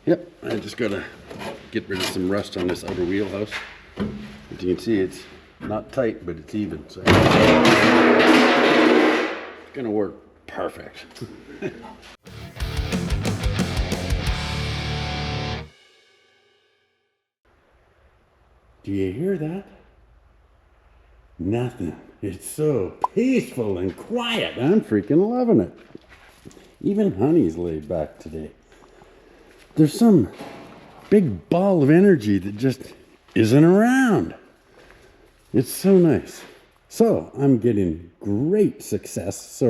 Yep, I just gotta get rid of some rust on this outer wheelhouse. As you can see, it's not tight, but it's even, so it's gonna work perfect. Do you hear that? Nothing. It's so peaceful and quiet. I'm freaking loving it. Even Honey's laid back today. There's some big ball of energy that just isn't around. It's so nice. So I'm getting great success,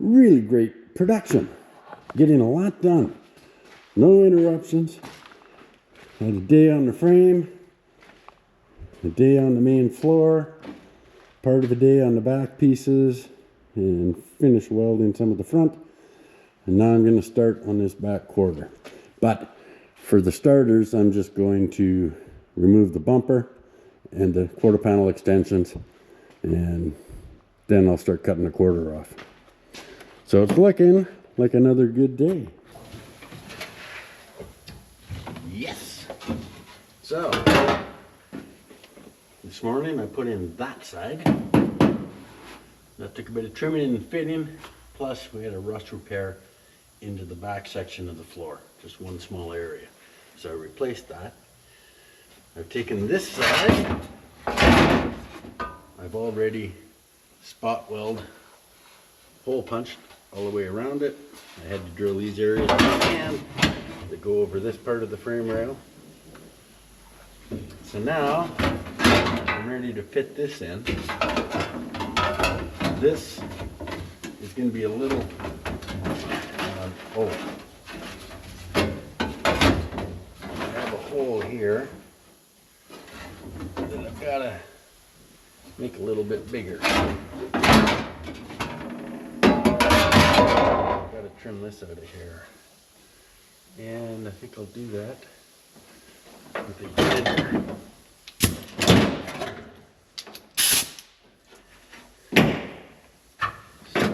really great production. Getting a lot done. No interruptions. Had a day on the frame, a day on the main floor, part of a day on the back pieces, and finish welding some of the front. And now I'm going to start on this back quarter. But for the starters, I'm just going to remove the bumper and the quarter panel extensions, and then I'll start cutting the quarter off. So it's looking like another good day. Yes! So, this morning I put in that side. That took a bit of trimming and fitting, plus we had a rust repair into the back section of the floor, just one small area. So I replaced that. I've taken this side, I've already spot weld, hole punched all the way around it. I had to drill these areas by hand that go over this part of the frame rail. So now I'm ready to fit this in. This is going to be a little I have a hole here that I've got to make a little bit bigger. I've got to trim this out of here, and I think I'll do that with a grinder.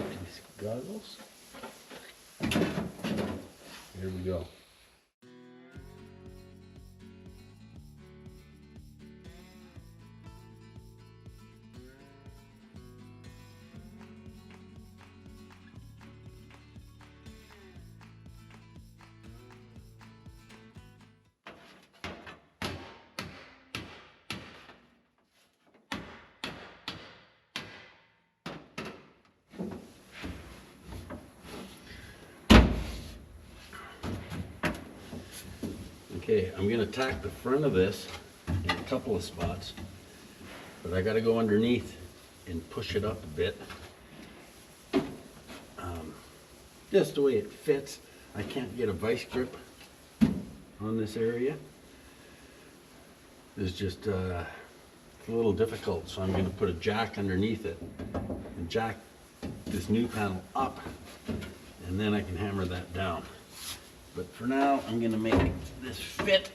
These goggles. Here we go. Okay, I'm going to tack the front of this in a couple of spots, but I got to go underneath and push it up a bit. Just the way it fits. I can't get a vice grip on this area. It's just it's a little difficult, so I'm going to put a jack underneath it and jack this new panel up, and then I can hammer that down. But for now, I'm going to make this fit.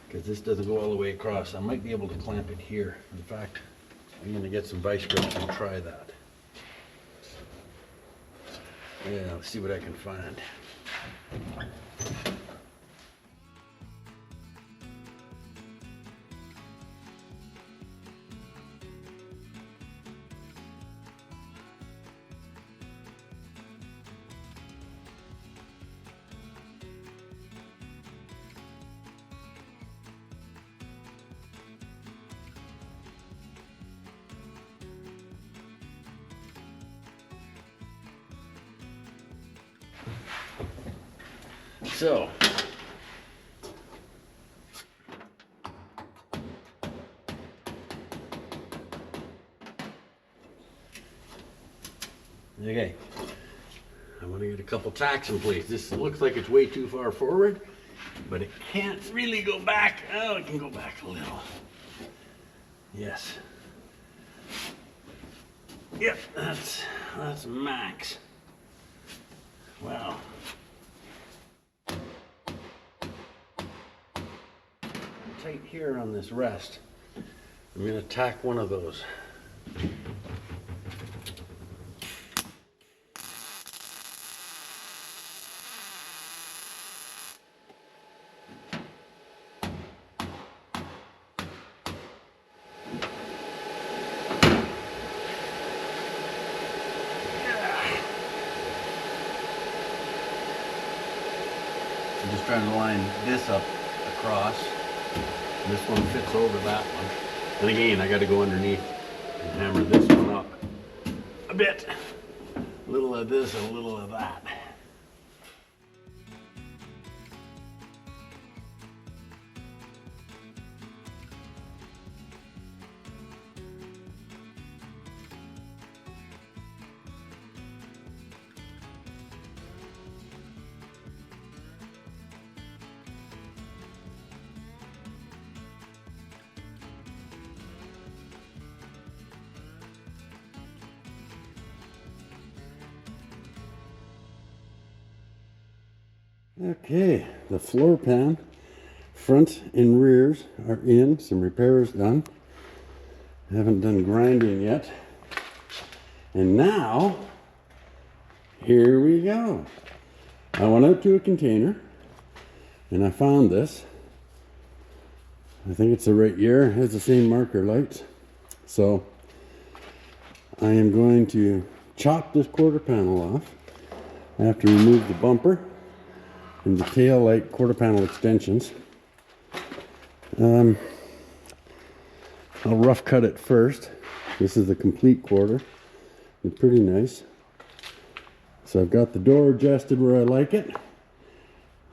Because this doesn't go all the way across. I might be able to clamp it here. In fact, I'm going to get some vice grips and try that. Yeah, let's see what I can find. So, okay, I want to get a couple tacks in place. This looks like it's way too far forward, but it can't really go back. Oh, it can go back a little. Yes. Yep, that's max. Wow. tight here on this rest. I'm gonna tack one of those. I'm just trying to line this up across. This one fits over that one. And again, I got to go underneath and hammer this one up a bit. A little of this and a little of that. Okay, the floor pan, front and rears are in, some repairs done. Haven't done grinding yet. And now, here we go. I went out to a container and I found this. I think it's the right year, it has the same marker lights. So, I am going to chop this quarter panel off. I have to remove the bumper and the tail light quarter panel extensions. I'll rough cut it first. This is the complete quarter. It's pretty nice. So I've got the door adjusted where I like it.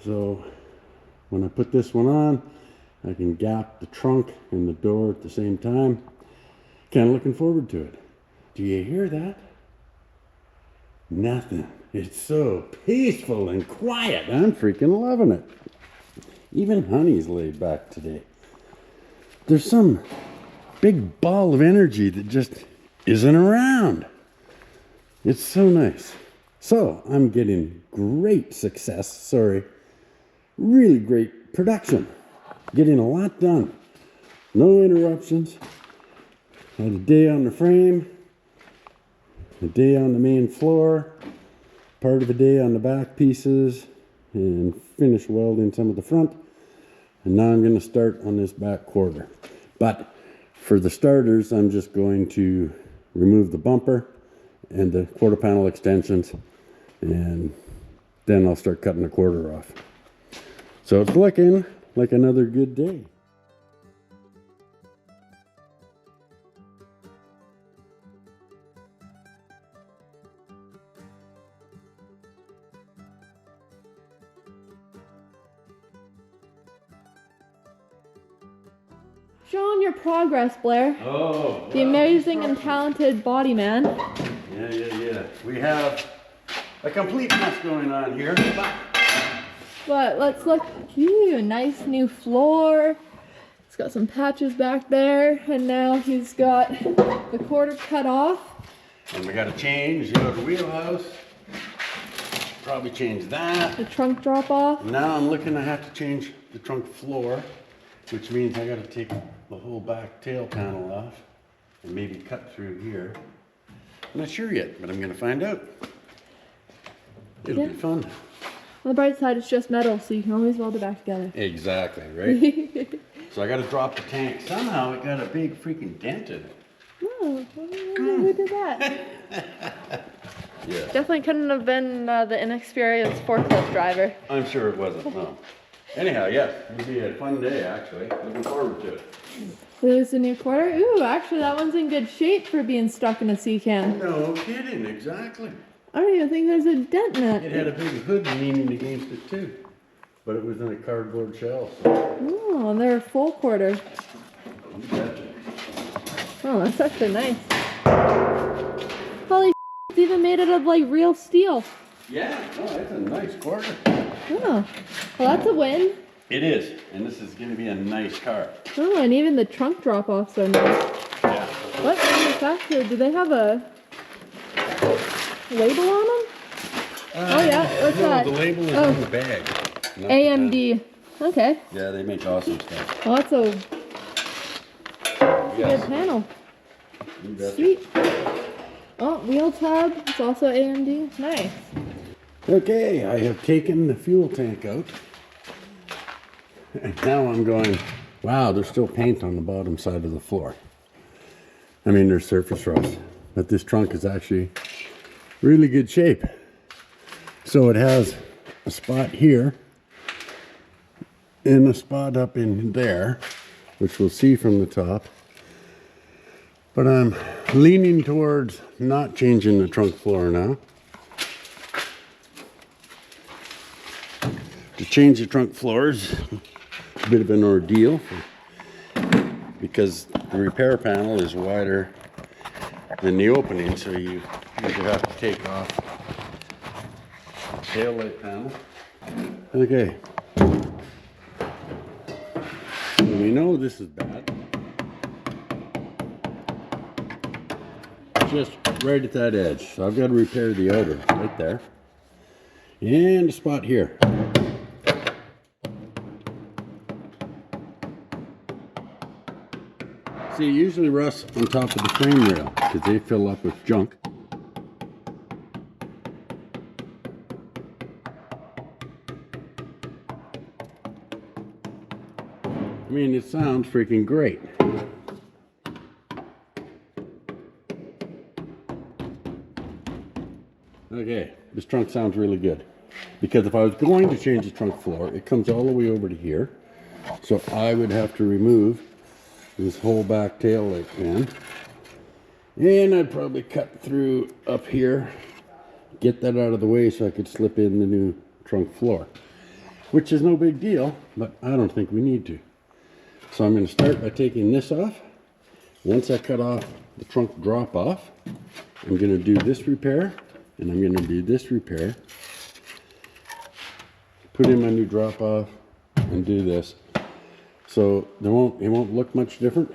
So when I put this one on, I can gap the trunk and the door at the same time. Kind of looking forward to it. Do you hear that? Nothing. It's so peaceful and quiet. I'm freaking loving it. Even Honey's laid back today. There's some big ball of energy that just isn't around. It's so nice. So I'm getting great success. Really great production. Getting a lot done. No interruptions. Had a day on the frame. A day on the main floor. Part of a day on the back pieces and finish welding some of the front. And now I'm going to start on this back quarter. But for the starters, I'm just going to remove the bumper and the quarter panel extensions, and then I'll start cutting the quarter off. So it's looking like another good day. Show them your progress, Blair. Oh, the amazing and talented body man. Yeah. We have a complete mess going on here. But let's look. Ew, nice new floor. He's got some patches back there, and now he's got the quarter cut off. And we got to change the wheelhouse. Probably change that. The trunk drop off. Now I'm looking to have to change the trunk floor, which means I got to take the whole back tail panel off and maybe cut through here. I'm not sure yet, but I'm going to find out. It'll be fun. On the bright side, it's just metal, so you can always weld it back together. Exactly, right? So I got to drop the tank. Somehow it got a big freaking dent in it. Oh, who did that? Yeah. Definitely couldn't have been the inexperienced forklift driver. I'm sure it wasn't, no. Anyhow, yeah, it'll be a fun day, actually. Looking forward to it. There's the new quarter. Ooh, actually, that one's in good shape for being stuck in a sea can. No kidding, exactly. I don't even think there's a dent in it. It had a big hood leaning against it, too. But it was in a cardboard shell, so. Oh, and they're a full quarter. You betcha. Oh, that's actually nice. Holy it's even made out of like real steel. Yeah, oh, that's a nice quarter. Oh, well that's a win. It is, and this is going to be a nice car. Oh, and even the trunk drop-offs are nice. Yeah. What manufacturer? Do they have a label on them? Oh yeah, what's no, that? The label is on the bag. AMD. Okay. Yeah, they make awesome stuff. Well, that's a Yes. good panel. You betcha. Sweet. Oh, wheel tab. It's also AMD. Nice. Okay, I have taken the fuel tank out. And now I'm going, wow, there's still paint on the bottom side of the floor. I mean, there's surface rust, but this trunk is actually really good shape. So it has a spot here and a spot up in there, which we'll see from the top. But I'm leaning towards not changing the trunk floor now. To change the trunk floors, a bit of an ordeal because the repair panel is wider than the opening, so you usually have to take off the tail light panel. Okay. We know this is bad. Just right at that edge. So I've got to repair the outer right there. And a spot here. See, it usually rusts on top of the frame rail because they fill up with junk. I mean, it sounds freaking great. Okay, this trunk sounds really good. Because if I was going to change the trunk floor, it comes all the way over to here. So I would have to remove this whole back tail light fan. And I'd probably cut through up here, get that out of the way so I could slip in the new trunk floor. Which is no big deal, but I don't think we need to. So I'm going to start by taking this off. Once I cut off the trunk drop off, I'm going to do this repair, and I'm going to do this repair. Put in my new drop off and do this. So it won't look much different.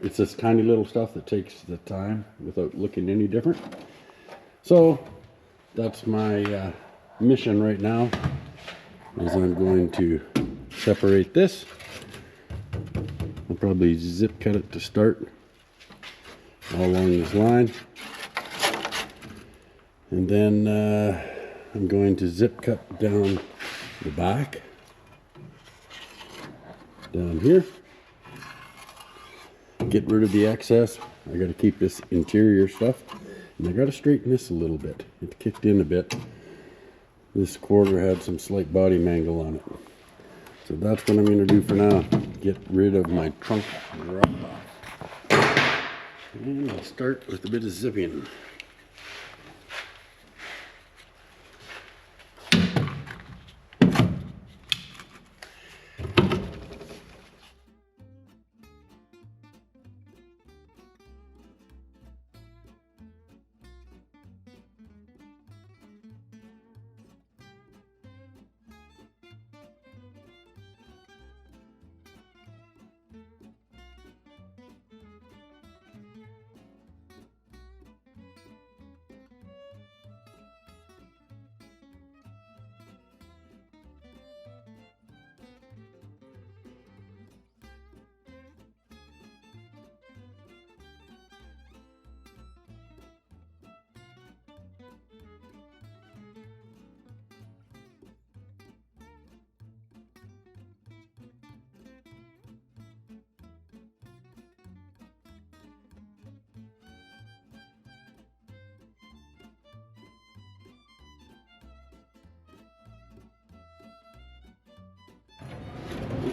It's this tiny little stuff that takes the time without looking any different. So that's my mission right now, is I'm going to separate this. I'll probably zip cut it to start all along this line. And then I'm going to zip cut down the back, down here. Get rid of the excess. I got to keep this interior stuff. And I got to straighten this a little bit. It kicked in a bit. This quarter had some slight body mangle on it. So that's what I'm going to do for now. Get rid of my trunk drop off. And I'll start with a bit of zipping.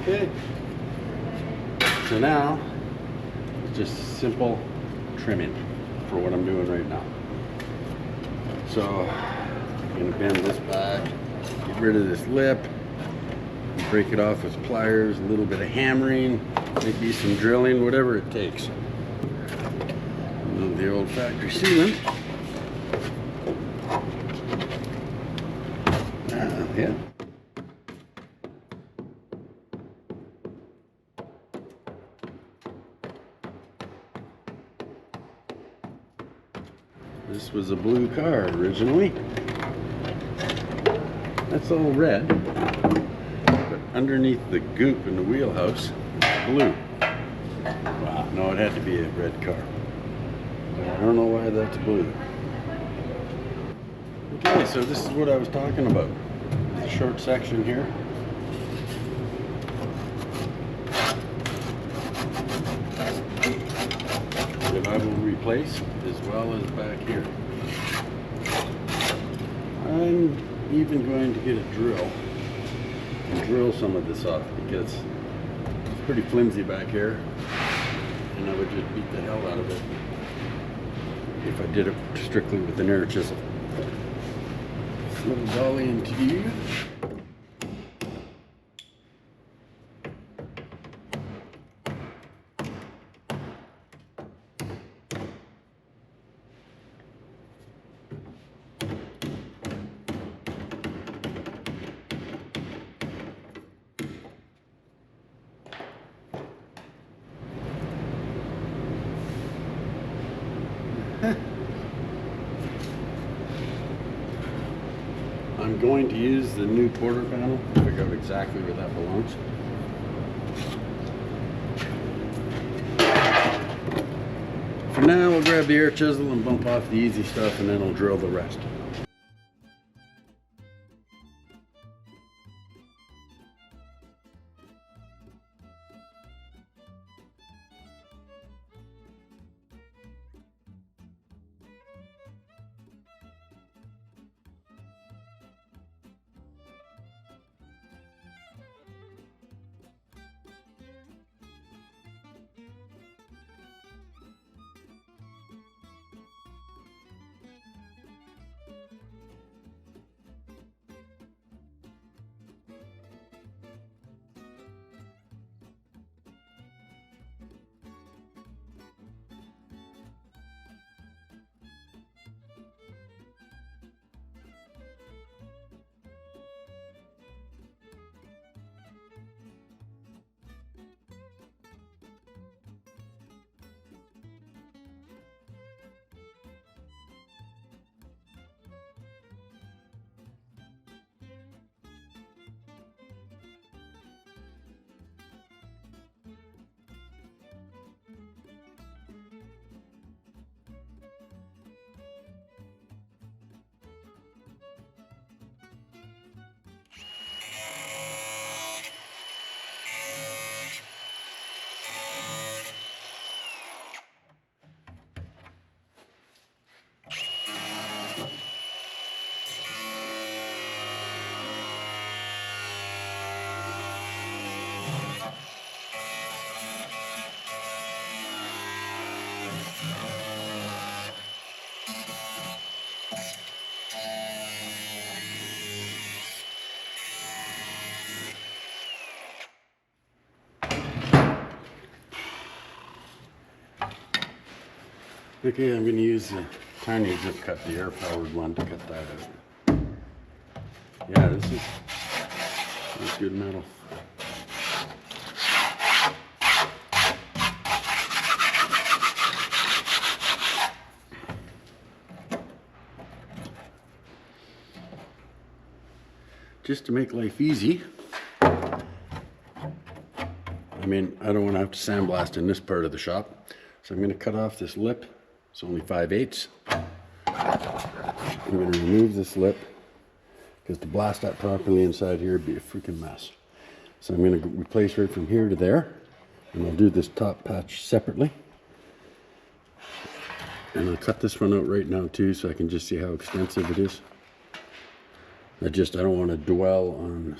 Okay, so now it's just simple trimming for what I'm doing right now. So I'm going to bend this back, get rid of this lip, break it off with pliers, a little bit of hammering, maybe some drilling, whatever it takes. The old factory sealant. Yeah. This was a blue car originally. That's all red, but underneath the goop in the wheelhouse, blue. Wow, no, it had to be a red car. I don't know why that's blue. Okay, so this is what I was talking about. The short section here. That I will replace, as well as back here. I'm even going to get a drill and drill some of this off because it's pretty flimsy back here, and I would just beat the hell out of it if I did it strictly with an air chisel. Little dolly into you. I'm going to use the new quarter panel to figure out exactly where that belongs. For now, we'll grab the air chisel and bump off the easy stuff, and then I'll drill the rest. Okay, I'm going to use the tiny zip cut, the air-powered one, to cut that out. Yeah, this is good metal. Just to make life easy, I mean, I don't want to have to sandblast in this part of the shop, so I'm going to cut off this lip. It's only 5/8. I'm going to remove this lip because to blast that properly inside here would be a freaking mess. So I'm going to replace right from here to there, and I'll do this top patch separately. And I'll cut this one out right now too, so I can just see how extensive it is. I don't want to dwell on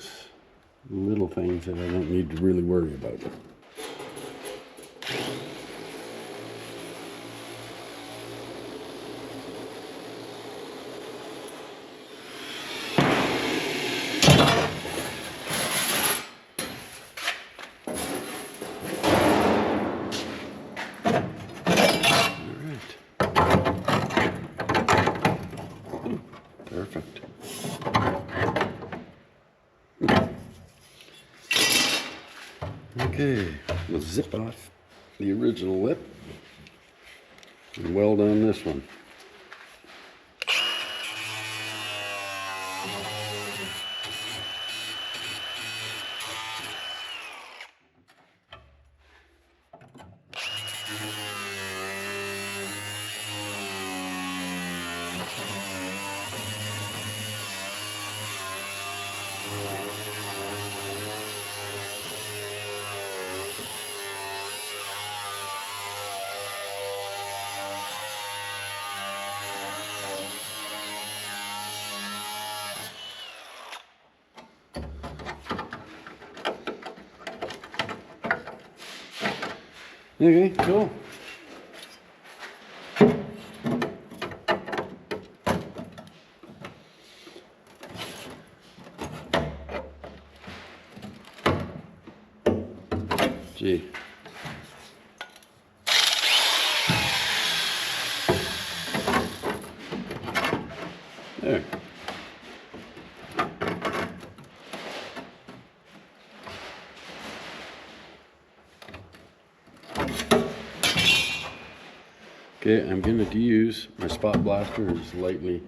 little things that I don't need to really worry about. Perfect. Okay, we'll zip off the original lip and weld on this one. Okay, cool. Gee. There. Okay, I'm going to use my spot blaster and just lightly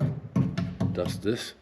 dust this.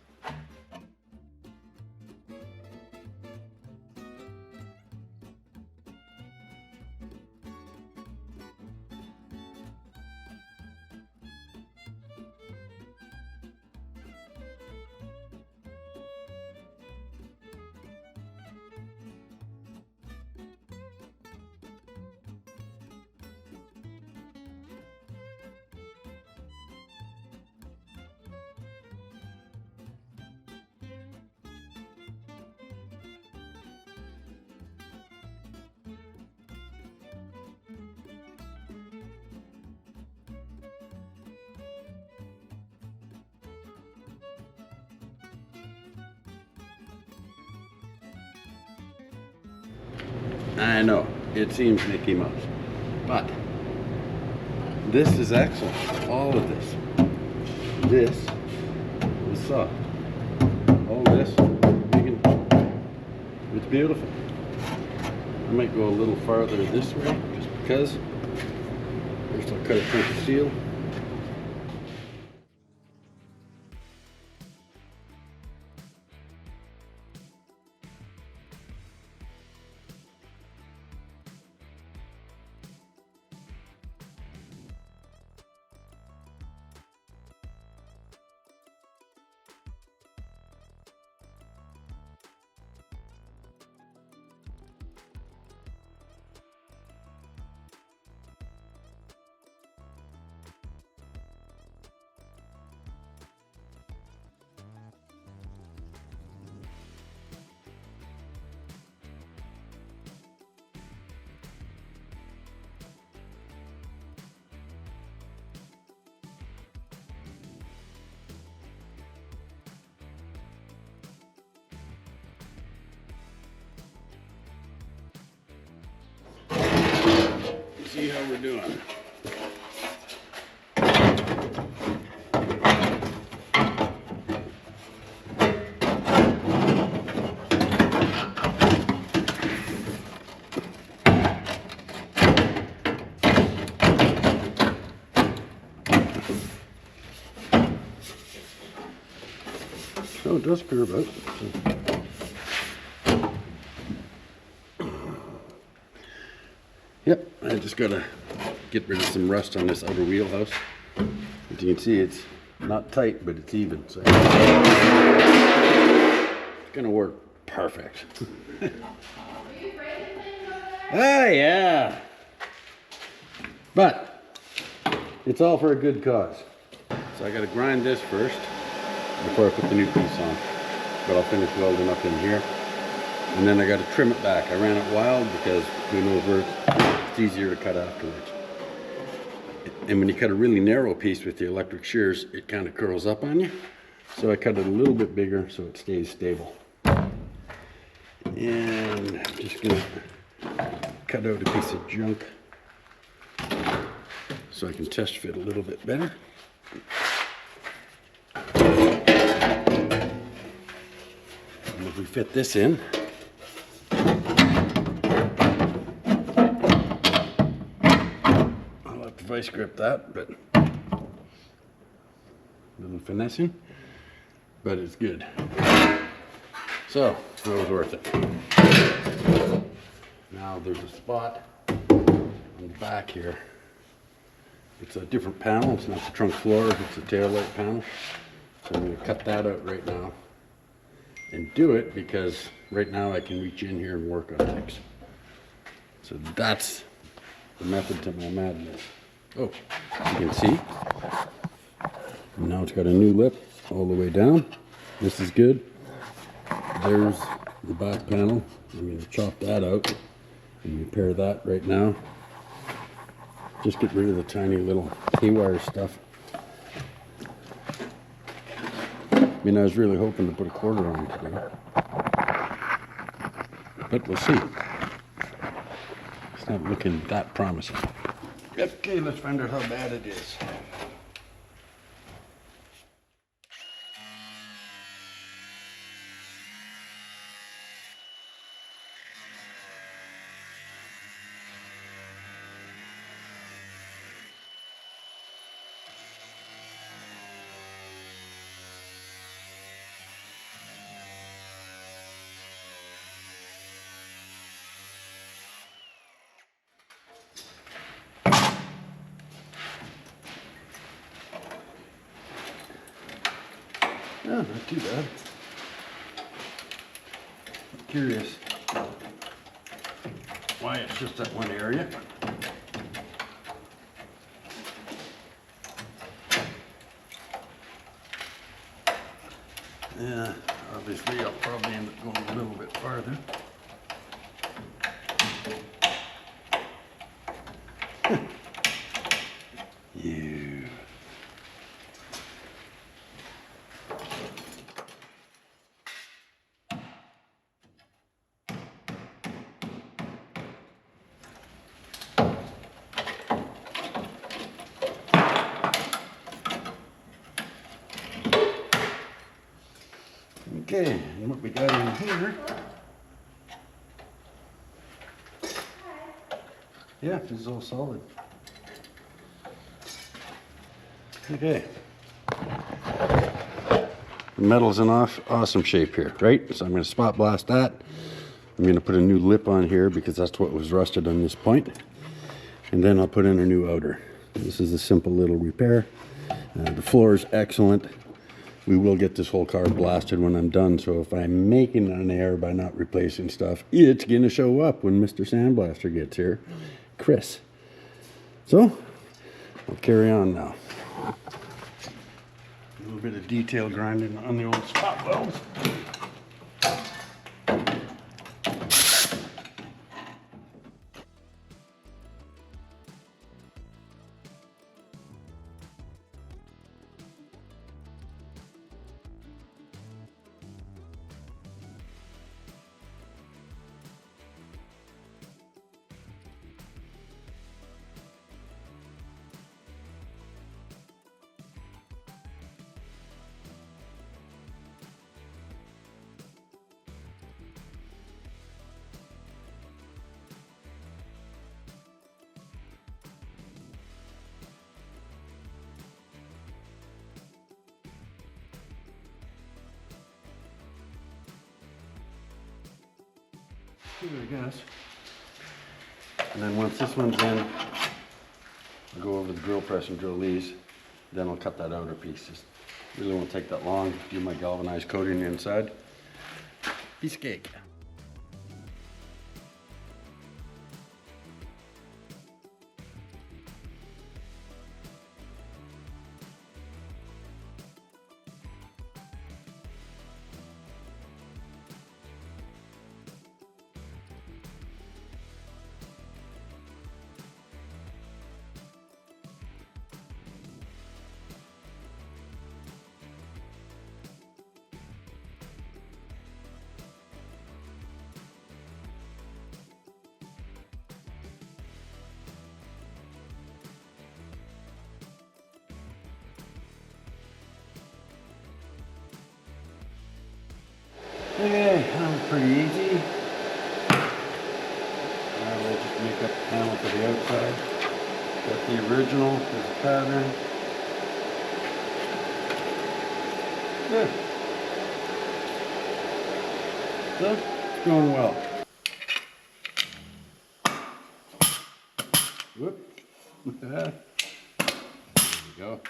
I know, it seems Mickey Mouse, but this is excellent. All of this. This is soft. All this, it's beautiful. I might go a little farther this way, just because. First I'll cut a chunk of steel. See how we're doing. Oh, it does curve out. Yep, I just gotta get rid of some rust on this outer wheelhouse. As you can see, it's not tight, but it's even, so it's gonna work perfect. Ah, yeah. But it's all for a good cause. So I gotta grind this first before I put the new piece on. But I'll finish welding up in here. And then I got to trim it back. I ran it wild because who knows where it's easier to cut afterwards. And when you cut a really narrow piece with the electric shears, it kind of curls up on you. So I cut it a little bit bigger so it stays stable. And I'm just going to cut out a piece of junk so I can test fit a little bit better. And if we fit this in, I'll have to vice grip that, but a little finessing, but it's good. So, that was worth it. Now there's a spot on the back here. It's a different panel. It's not the trunk floor, it's a tail light panel. So I'm going to cut that out right now and do it because right now I can reach in here and work on things. So that's the method to my madness. Oh, you can see. Now it's got a new lip all the way down. This is good. There's the back panel. I'm going to chop that out and repair that right now. Just get rid of the tiny little haywire stuff. I mean, I was really hoping to put a quarter on today. But we'll see. It's not looking that promising. Okay, let's find out how bad it is. Oh, not too bad. I'm curious why it's just that one area. Yeah, obviously I'll probably end up going a little bit farther. You. Okay, and what we got in here. Yeah, this is all solid. Okay. The metal's in awesome shape here, right? So I'm going to spot blast that. I'm going to put a new lip on here because that's what was rusted on this point. And then I'll put in a new outer. This is a simple little repair. The floor is excellent. We will get this whole car blasted when I'm done, so if I'm making an error by not replacing stuff, it's going to show up when Mr. Sandblaster gets here, Chris. So, I'll carry on now. A little bit of detail grinding on the old spot welds. Here, I guess. And then once this one's in, I'll go over the drill press and drill these. Then I'll cut that outer piece. Just really won't take that long. Do my galvanized coating inside. Piece of cake. Okay, that was pretty easy. Now we'll just make up the panel to the outside. Got the original as a pattern. Good. So, it's going well. Whoop, look at that. There we go.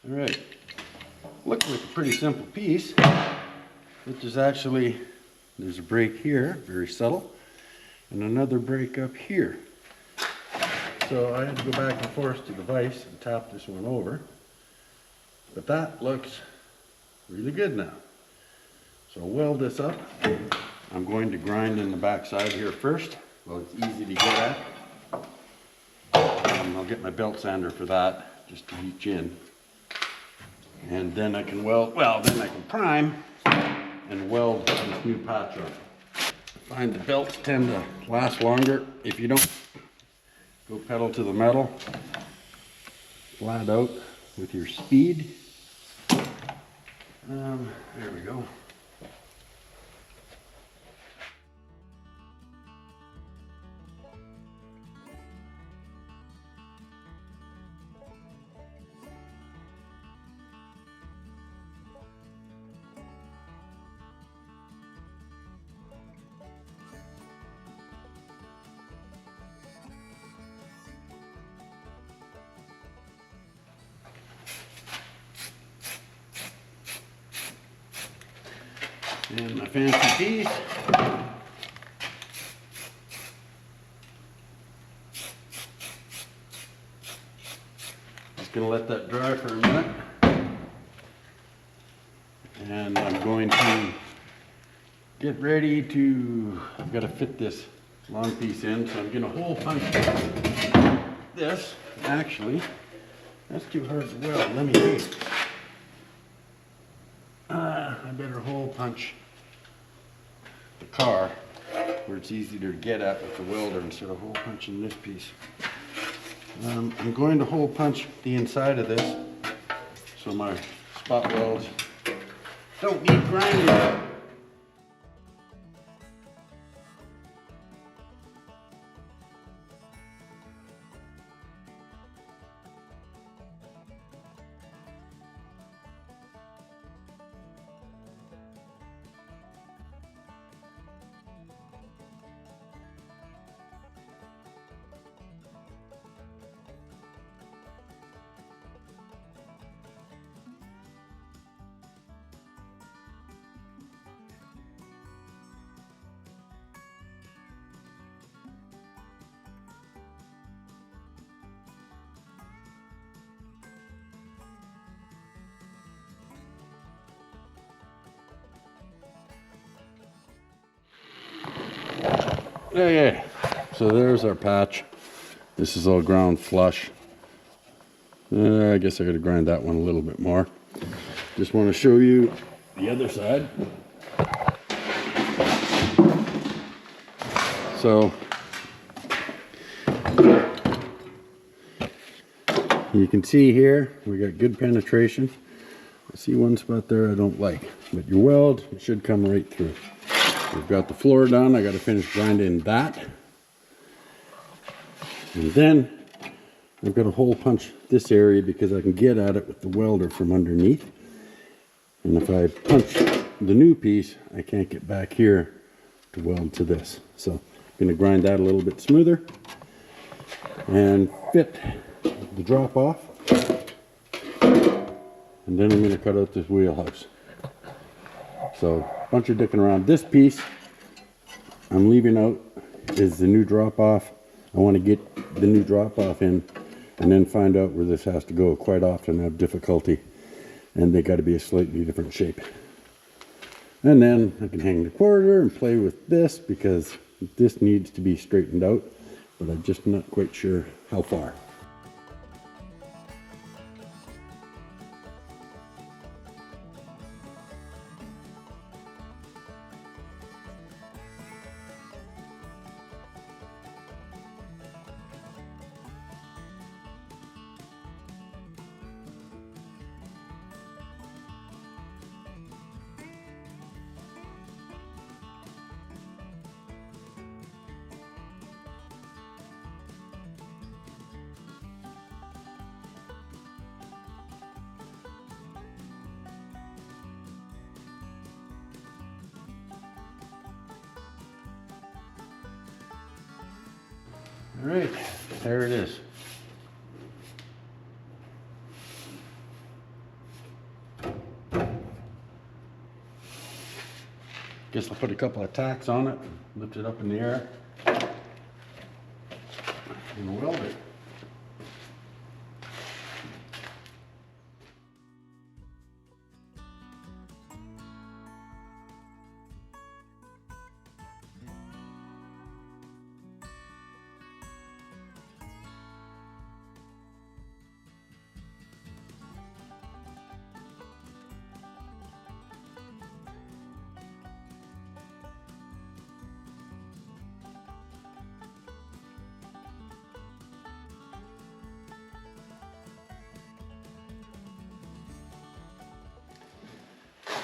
All right, looks like a pretty simple piece, which is actually, there's a break here, very subtle, and another break up here. So I had to go back and forth to the vise and tap this one over. But that looks really good now. So I'll weld this up. I'm going to grind in the back side here first. Well, it's easy to get at. And I'll get my belt sander for that, just to reach in. And then I can weld, well, then I can prime and weld this new patch on. I find the belts tend to last longer if you don't go pedal to the metal flat out with your speed. There we go. And my fancy piece. Just gonna let that dry for a minute. And I'm going to get ready to, I've got to fit this long piece in, so I'm gonna hole punch this. Actually, that's too hard to weld. Let me see. I better hole punch the car where it's easier to get at with the welder instead of hole punching this piece. I'm going to hole punch the inside of this so my spot welds don't need grinding. Okay, so there's our patch. This is all ground flush. I guess I gotta grind that one a little bit more. Just want to show you the other side. So you can see here we got good penetration. I see one spot there I don't like, but your weld, it should come right through. We've got the floor done. I got to finish grinding that. And then I've got to hole punch this area because I can get at it with the welder from underneath. And if I punch the new piece, I can't get back here to weld to this. So I'm going to grind that a little bit smoother and fit the drop off. And then I'm going to cut out this wheelhouse. So a bunch of dicking around. This piece I'm leaving out is the new drop off. I want to get the new drop off in and then find out where this has to go. Quite often I have difficulty and they got to be a slightly different shape. And then I can hang the quarter and play with this because this needs to be straightened out, but I'm just not quite sure how far. All right, there it is. Guess I'll put a couple of tacks on it, lift it up in the air, and weld it.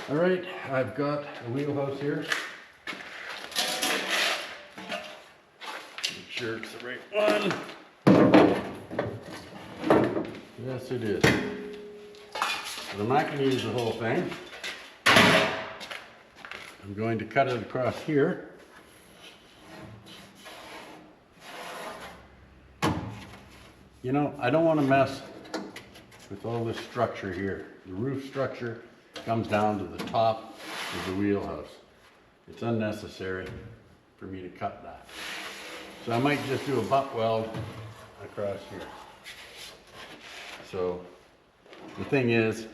All right, I've got a wheelhouse here. Make sure it's the right one. Yes, it is. But I'm not going to use the whole thing. I'm going to cut it across here. You know, I don't want to mess with all this structure here. The roof structure comes down to the top of the wheelhouse. It's unnecessary for me to cut that. So I might just do a butt weld across here. So the thing is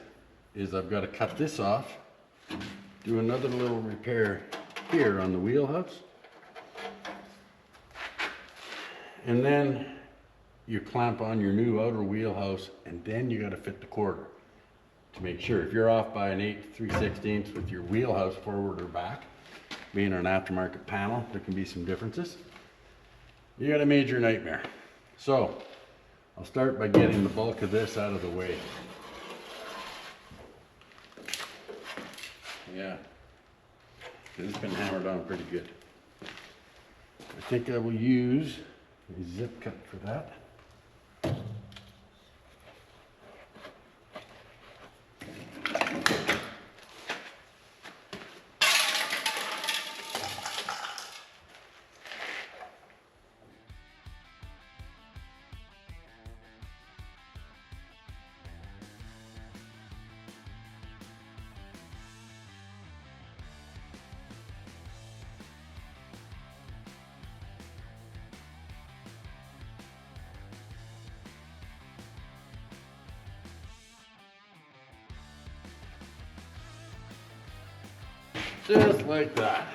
I've got to cut this off, do another little repair here on the wheelhouse, and then you clamp on your new outer wheelhouse, and then you got to fit the quarter to make sure. If you're off by an 1/8 3/16 with your wheelhouse forward or back, being an aftermarket panel, there can be some differences. You got a major nightmare. So I'll start by getting the bulk of this out of the way. Yeah, it's been hammered on pretty good. I think I will use a zip cut for that. Just like that.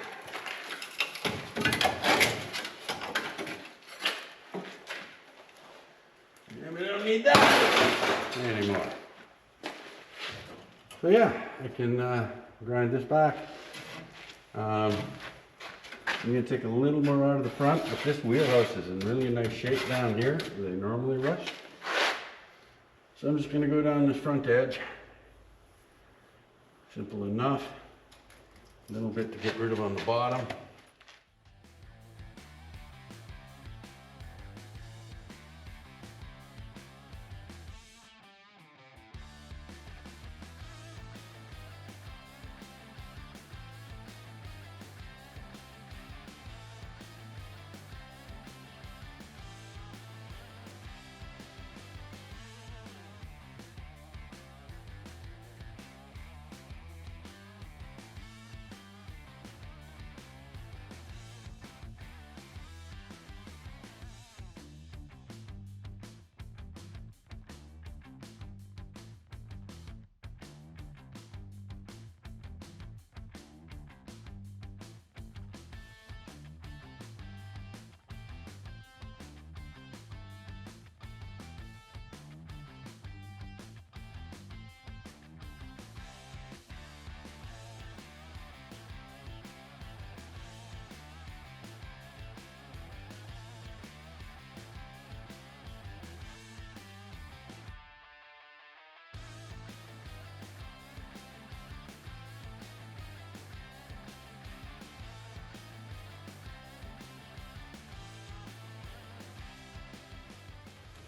And we don't need that anymore. So yeah, I can grind this back. I'm going to take a little more out of the front, but this wheelhouse is in really nice shape down here where they normally rush. So I'm just going to go down this front edge. Simple enough. A little bit to get rid of on the bottom.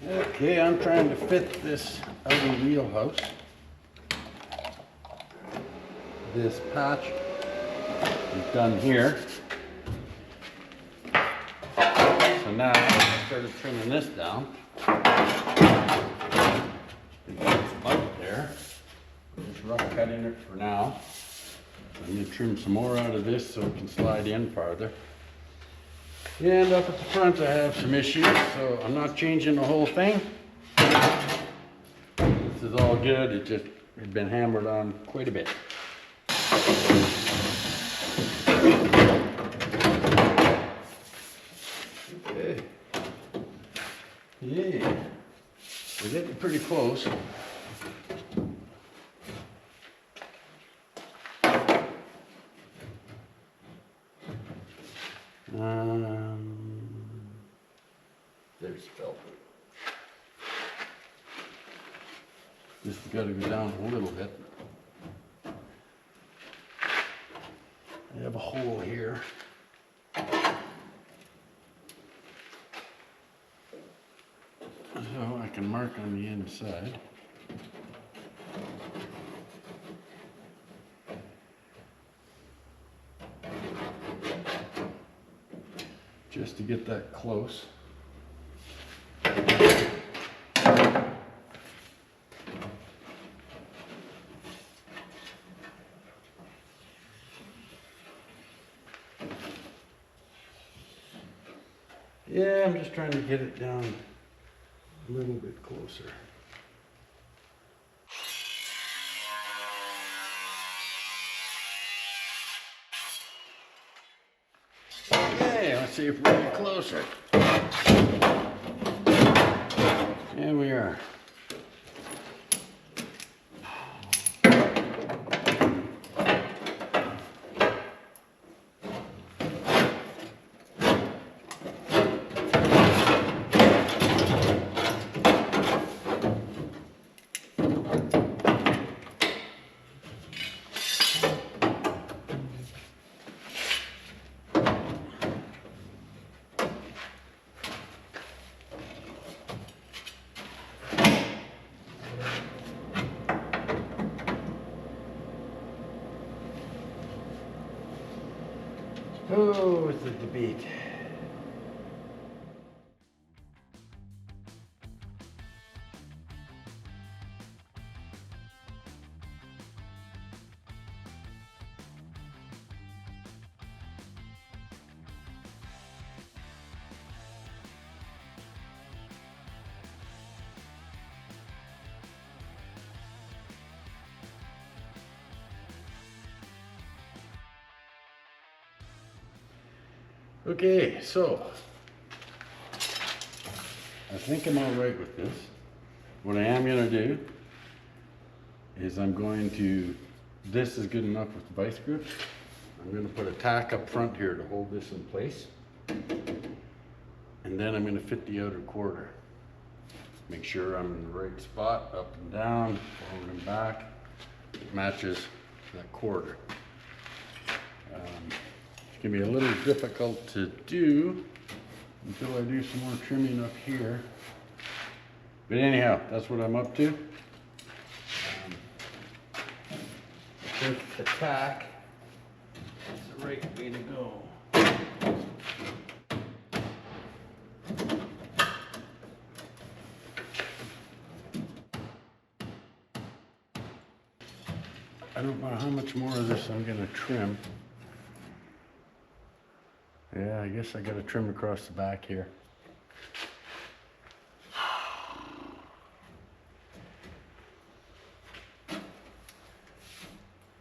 Okay, I'm trying to fit this outer wheelhouse. This patch is done here. So now I started trimming this down. It's about there. Just rough cutting it for now. I'm going to trim some more out of this so it can slide in farther. And up at the front I have some issues, so I'm not changing the whole thing. This is all good, it just had been hammered on quite a bit. Okay. Yeah, we're getting pretty close. There's felt. Just got to go down a little bit. I have a hole here. So I can mark on the inside. Just to get that close. Yeah, I'm just trying to get it down a little bit closer. Okay, let's see if we get closer. Here we are. Oh, it's a debate. Okay, so I think I'm all right with this. What I am going to do is I'm going to, this is good enough with the vice grips. I'm going to put a tack up front here to hold this in place. And then I'm going to fit the outer quarter. Make sure I'm in the right spot, up and down, forward and back. It matches that quarter. It's going to be a little difficult to do until I do some more trimming up here. But anyhow, that's what I'm up to. I think the tack is the right way to go. I don't know how much more of this I'm going to trim. Yeah, I guess I got to trim across the back here.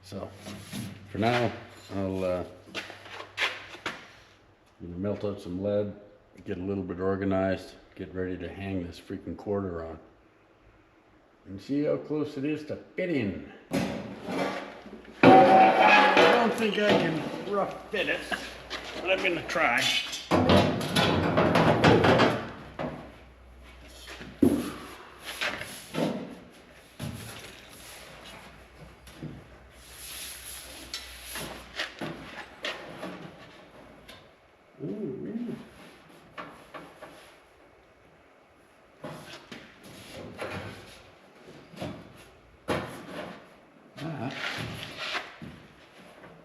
So, for now, I'll melt out some lead, get a little bit organized, get ready to hang this freaking quarter on, and see how close it is to fitting. I don't think I can rough fit it, but I'm gonna try.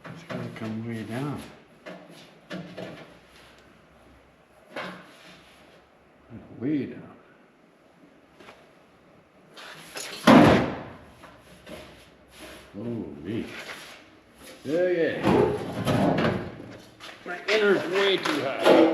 It's gotta come way down. Way down. Holy. Yeah. My inner's way too high.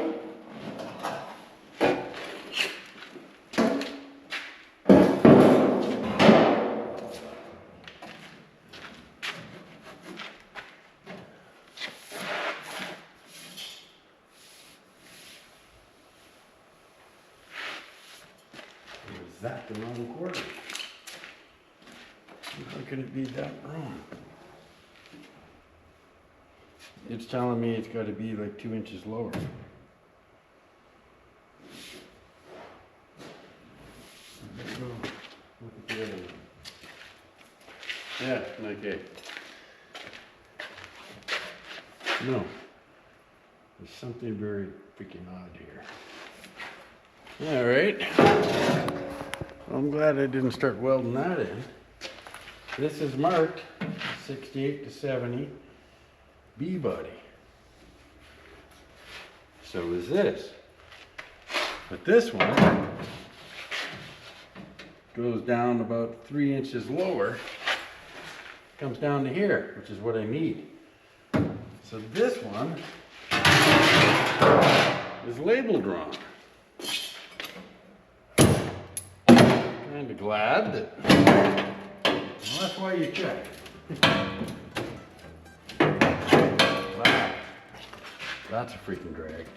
Is that the wrong quarter? How can it be that wrong? It's telling me it's got to be like 2 inches lower. Let's go look at the other one. Yeah, okay. No. There's something very freaking odd here. All right. Well, I'm glad I didn't start welding that in. This is marked 68 to 70 B body. So is this. But this one goes down about 3 inches lower, comes down to here, which is what I need. So this one is labeled wrong. Kind of glad that, well, that's why you check. Wow, that's a freaking drag.